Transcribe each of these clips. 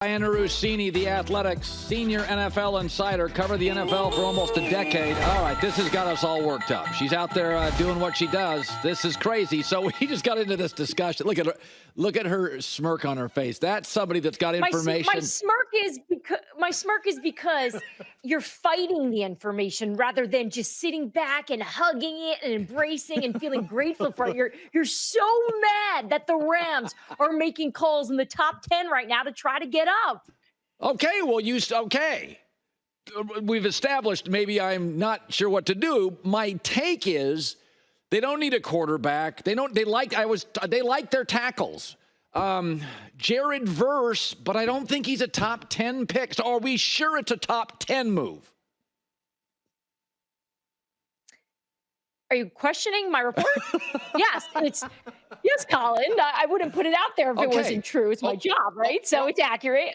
Dianna Russini, The Athletic's senior NFL insider, covered the NFL for almost a decade. All right, this has got us all worked up. She's out there doing what she does. This is crazy. So we just got into this discussion. Look at her. Look at her smirk on her face. That's somebody that's got information. My smirk is because you're fighting the information rather than just sitting back and hugging it and embracing and feeling grateful for it. You're so mad that the Rams are making calls in the top 10 right now to try to get up. Okay, well, okay. We've established maybe I'm not sure what to do. My take is they don't need a quarterback. They like their tackles. Jared Verse, but I don't think he's a top 10 pick. So are we sure it's a top 10 move? Are you questioning my report? Yes, Colin. I wouldn't put it out there if it wasn't true. It's my job, right? So it's accurate.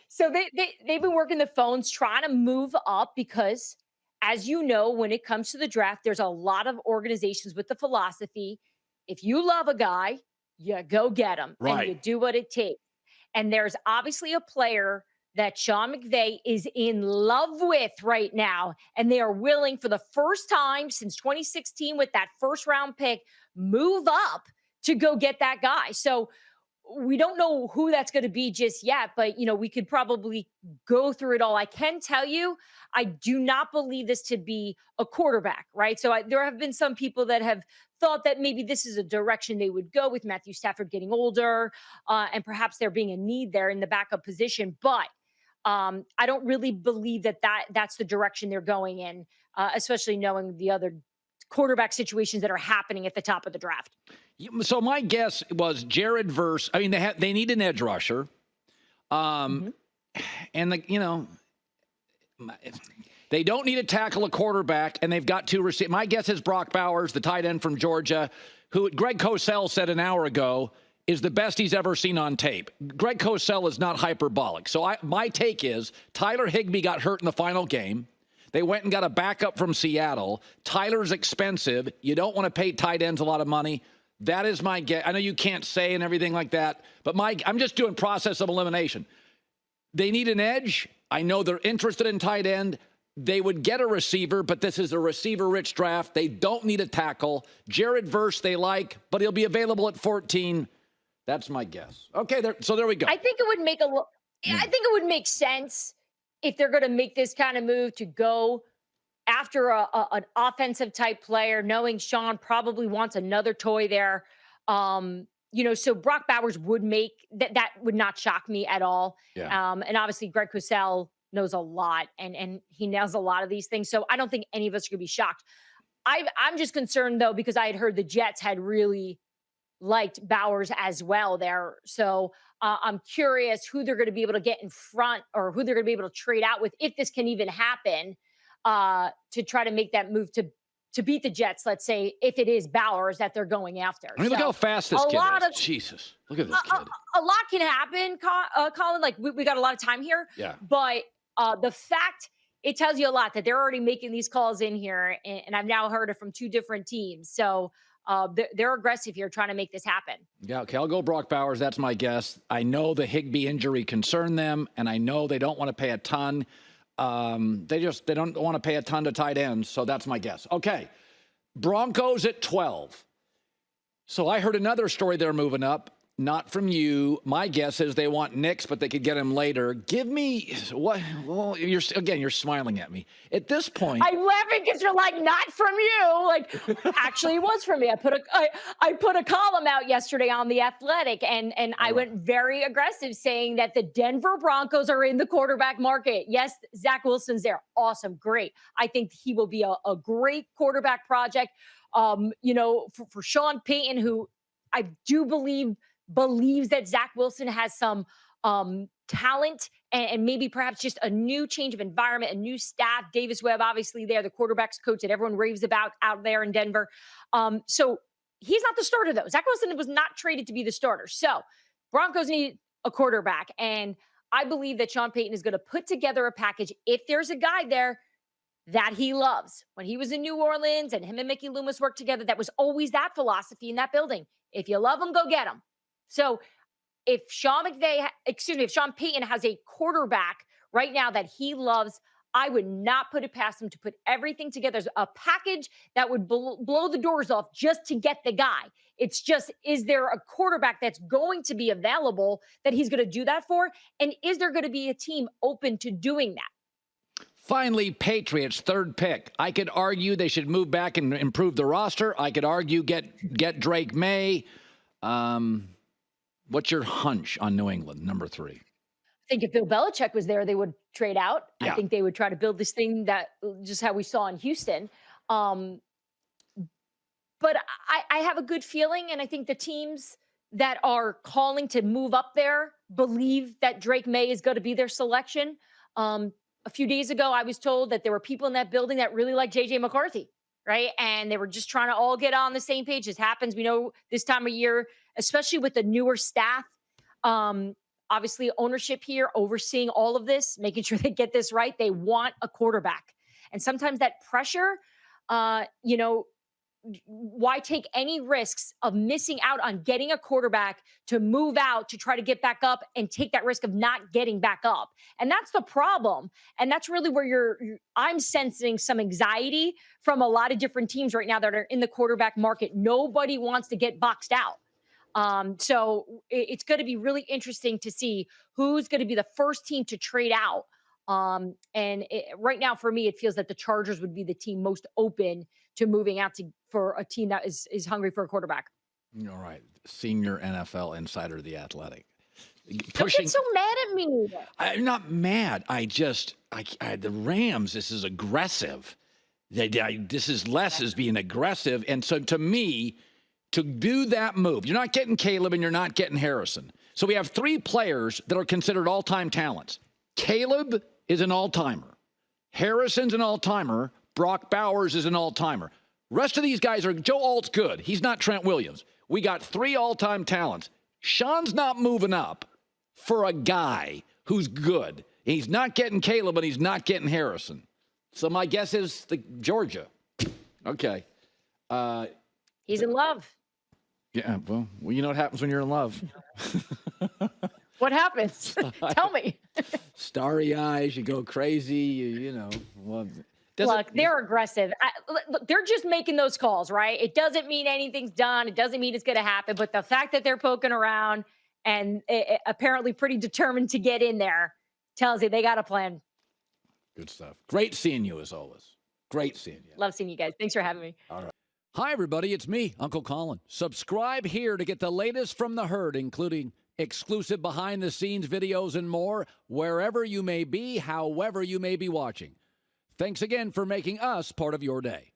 So they've been working the phones trying to move up because, as you know, when it comes to the draft, there's a lot of organizations with the philosophy, if you love a guy, you go get him, and you do what it takes. And there's obviously a player that Sean McVay is in love with right now, and they are willing, for the first time since 2016 with that first-round pick, move up to go get that guy. So we don't know who that's going to be just yet, but, we could probably go through it all. I can tell you, I do not believe this to be a quarterback, right? So there have been some people that have thought that maybe this is a direction they would go with Matthew Stafford getting older, and perhaps there being a need there in the backup position. But I don't really believe that's the direction they're going in, especially knowing the other quarterback situations that are happening at the top of the draft. So my guess was Jared Verse. I mean, they need an edge rusher, and they don't need to tackle a quarterback, and they've got two receivers. My guess is Brock Bowers, the tight end from Georgia, who Greg Cosell said an hour ago is the best he's ever seen on tape. Greg Cosell is not hyperbolic. So my take is Tyler Higbee got hurt in the final game. They went and got a backup from Seattle. Tyler's expensive. You don't want to pay tight ends a lot of money. That is my guess. I know you can't say and everything like that, but I'm just doing process of elimination. They need an edge. I know they're interested in tight end. They would get a receiver, but this is a receiver-rich draft. They don't need a tackle. Jared Verse they like, but he'll be available at 14. That's my guess. Okay, so there we go. I think it would make sense if they're going to make this kind of move to go after an offensive type player, knowing Sean probably wants another toy there. So Brock Bowers would make that would not shock me at all. Yeah. And obviously Greg Cosell knows a lot and he nails a lot of these things. So I don't think any of us are going to be shocked. I'm just concerned though, because I had heard the Jets had really liked Bowers as well there. So I'm curious who they're going to be able to get in front or who they're going to be able to trade out with, if this can even happen, to try to make that move to beat the Jets, let's say, if it is Bowers that they're going after. I mean, look how fast this kid is. Jesus, look at this kid. A lot can happen, Colin. Like, we got a lot of time here. Yeah. But the fact, it tells you a lot that they're already making these calls in here, and I've now heard it from two different teams. So they're aggressive here trying to make this happen. Yeah, okay, I'll go Brock Bowers. That's my guess. I know the Higbee injury concerned them, and I know they don't want to pay a ton. They don't want to pay a ton to tight ends, so that's my guess. Okay, Broncos at 12. So I heard another story they're moving up. Not from you. My guess is they want Nix, but they could get him later. Give me what? Well, you're smiling at me. At this point, I'm laughing because you're like, not from you. Like, actually, it was from me. I put a column out yesterday on The Athletic, and I went very aggressive, saying that the Denver Broncos are in the quarterback market. Yes, Zach Wilson's there. Awesome, great. I think he will be a great quarterback project. For Sean Payton, who I do believes that Zach Wilson has some talent and maybe perhaps just a new change of environment, a new staff. Davis Webb, obviously there, the quarterback's coach that everyone raves about out there in Denver. So he's not the starter, though. Zach Wilson was not traded to be the starter. So Broncos need a quarterback. And I believe that Sean Payton is going to put together a package, if there's a guy there that he loves. When he was in New Orleans and him and Mickey Loomis worked together, that was always that philosophy in that building. If you love him, go get him. So if Sean Payton has a quarterback right now that he loves, I would not put it past him to put everything together as a package that would blow the doors off just to get the guy. It's just, is there a quarterback that's going to be available that he's going to do that for? And is there going to be a team open to doing that? Finally, Patriots, third pick. I could argue they should move back and improve the roster. I could argue get Drake May. What's your hunch on New England, number 3? I think if Bill Belichick was there, they would trade out. Yeah. I think they would try to build this thing that just how we saw in Houston. But I have a good feeling, and I think the teams that are calling to move up there believe that Drake May is going to be their selection. A few days ago, I was told that there were people in that building that really like J.J. McCarthy, right? And they were just trying to all get on the same page. This happens, we know, this time of year, especially with the newer staff. Obviously, ownership here overseeing all of this, making sure they get this right. They want a quarterback. And sometimes that pressure, why take any risks of missing out on getting a quarterback to move out to try to get back up and take that risk of not getting back up? And that's the problem. And that's really where I'm sensing some anxiety from a lot of different teams right now that are in the quarterback market. Nobody wants to get boxed out. So it's going to be really interesting to see who's going to be the first team to trade out. Right now, for me, it feels that the Chargers would be the team most open to moving out for a team that is hungry for a quarterback. All right. Senior NFL insider, The Athletic. Don't get so mad at me. I'm not mad. The Rams, this is aggressive. This is less as being aggressive. And so to me, to do that move, you're not getting Caleb and you're not getting Harrison. So we have 3 players that are considered all-time talents. Caleb is an all-timer. Harrison's an all-timer. Brock Bowers is an all-timer. Rest of these guys are, Joe Alt's good. He's not Trent Williams. We got 3 all-time talents. Sean's not moving up for a guy who's good. He's not getting Caleb, and he's not getting Harrison. So my guess is Georgia. Okay. He's in love. Yeah, well, you know what happens when you're in love. What happens? Tell me. Starry eyes, you go crazy, you know. Well, look, they're aggressive. Look, they're just making those calls, right? It doesn't mean anything's done. It doesn't mean it's going to happen. But the fact that they're poking around and apparently pretty determined to get in there tells you they got a plan. Good stuff. Great seeing you as always. Great seeing you. Love seeing you guys. Thanks for having me. All right. Hi, everybody. It's me, Uncle Colin. Subscribe here to get the latest from the herd, including exclusive behind-the-scenes videos and more, wherever you may be, however you may be watching. Thanks again for making us part of your day.